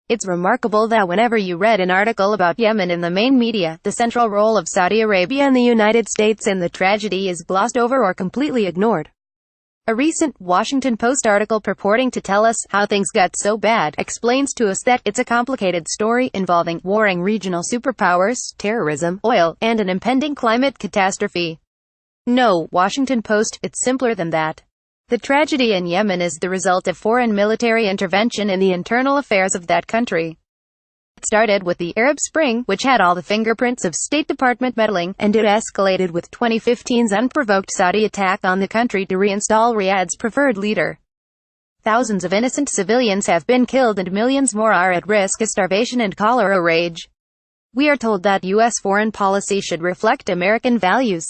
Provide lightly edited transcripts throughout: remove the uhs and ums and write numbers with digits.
It's remarkable that whenever you read an article about Yemen in the main media, the central role of Saudi Arabia and the United States in the tragedy is glossed over or completely ignored. A recent Washington Post article purporting to tell us how things got so bad explains to us that it's a complicated story involving warring regional superpowers, terrorism, oil, and an impending climate catastrophe. No, Washington Post, it's simpler than that. The tragedy in Yemen is the result of foreign military intervention in the internal affairs of that country. It started with the Arab Spring, which had all the fingerprints of State Department meddling, and it escalated with 2015's unprovoked Saudi attack on the country to reinstall Riyadh's preferred leader. Thousands of innocent civilians have been killed and millions more are at risk of starvation and cholera rage. We are told that U.S. foreign policy should reflect American values.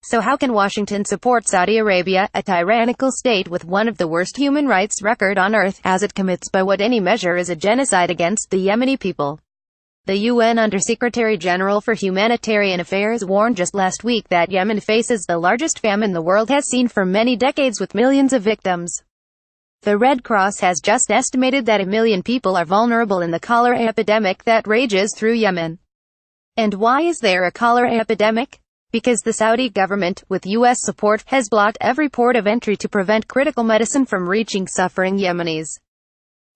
So how can Washington support Saudi Arabia, a tyrannical state with one of the worst human rights record on earth, as it commits by what any measure is a genocide against the Yemeni people? The UN Undersecretary General for Humanitarian Affairs warned just last week that Yemen faces the largest famine the world has seen for many decades with millions of victims. The Red Cross has just estimated that 1 million people are vulnerable in the cholera epidemic that rages through Yemen. And why is there a cholera epidemic? Because the Saudi government, with U.S. support, has blocked every port of entry to prevent critical medicine from reaching suffering Yemenis.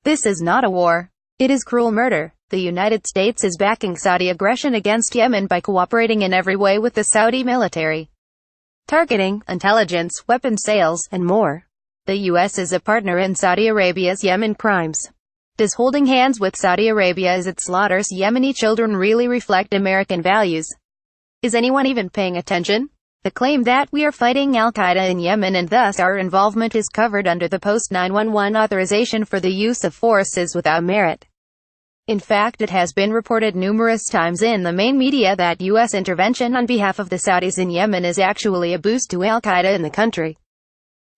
This is not a war. It is cruel murder. The United States is backing Saudi aggression against Yemen by cooperating in every way with the Saudi military. Targeting, intelligence, weapon sales, and more. The U.S. is a partner in Saudi Arabia's Yemen crimes. Does holding hands with Saudi Arabia as it slaughters Yemeni children really reflect American values? Is anyone even paying attention? The claim that we are fighting Al-Qaeda in Yemen and thus our involvement is covered under the post-911 authorization for the use of force is without merit. In fact, it has been reported numerous times in the main media that U.S. intervention on behalf of the Saudis in Yemen is actually a boost to Al-Qaeda in the country.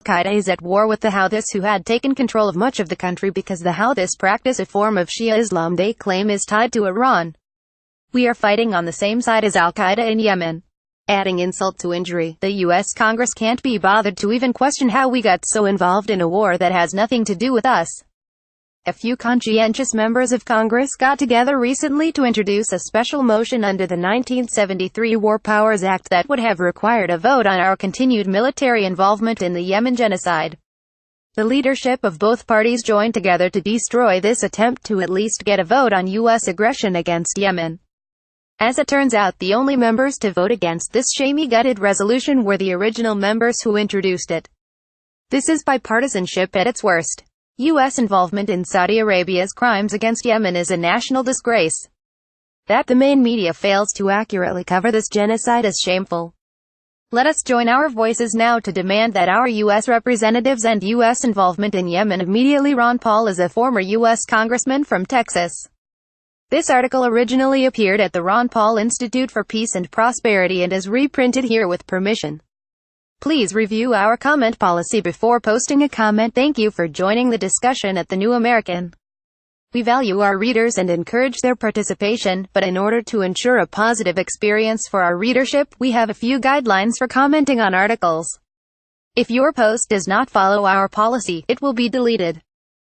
Al-Qaeda is at war with the Houthis, who had taken control of much of the country because the Houthis practice a form of Shia Islam they claim is tied to Iran. We are fighting on the same side as Al-Qaeda in Yemen. Adding insult to injury, the U.S. Congress can't be bothered to even question how we got so involved in a war that has nothing to do with us. A few conscientious members of Congress got together recently to introduce a special motion under the 1973 War Powers Act that would have required a vote on our continued military involvement in the Yemen genocide. The leadership of both parties joined together to destroy this attempt to at least get a vote on U.S. aggression against Yemen. As it turns out, the only members to vote against this shamey-gutted resolution were the original members who introduced it. This is bipartisanship at its worst. U.S. involvement in Saudi Arabia's crimes against Yemen is a national disgrace. That the main media fails to accurately cover this genocide is shameful. Let us join our voices now to demand that our U.S. representatives end U.S. involvement in Yemen immediately. Ron Paul is a former U.S. congressman from Texas. This article originally appeared at the Ron Paul Institute for Peace and Prosperity and is reprinted here with permission. Please review our comment policy before posting a comment. Thank you for joining the discussion at The New American. We value our readers and encourage their participation, but in order to ensure a positive experience for our readership, we have a few guidelines for commenting on articles. If your post does not follow our policy, it will be deleted.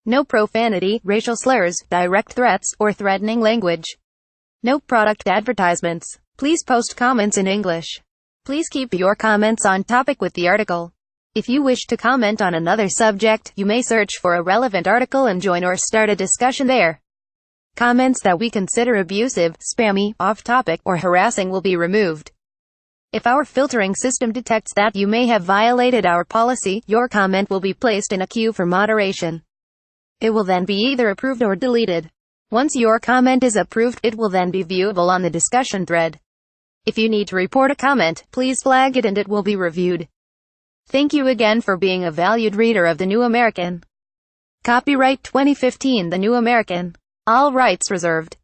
No profanity, racial slurs, direct threats, or threatening language. No product advertisements. Please post comments in English. Please keep your comments on topic with the article. If you wish to comment on another subject, you may search for a relevant article and join or start a discussion there. Comments that we consider abusive, spammy, off-topic, or harassing will be removed. If our filtering system detects that you may have violated our policy, your comment will be placed in a queue for moderation. It will then be either approved or deleted. Once your comment is approved, it will then be viewable on the discussion thread. If you need to report a comment, please flag it and it will be reviewed. Thank you again for being a valued reader of The New American. Copyright 2015 The New American. All rights reserved.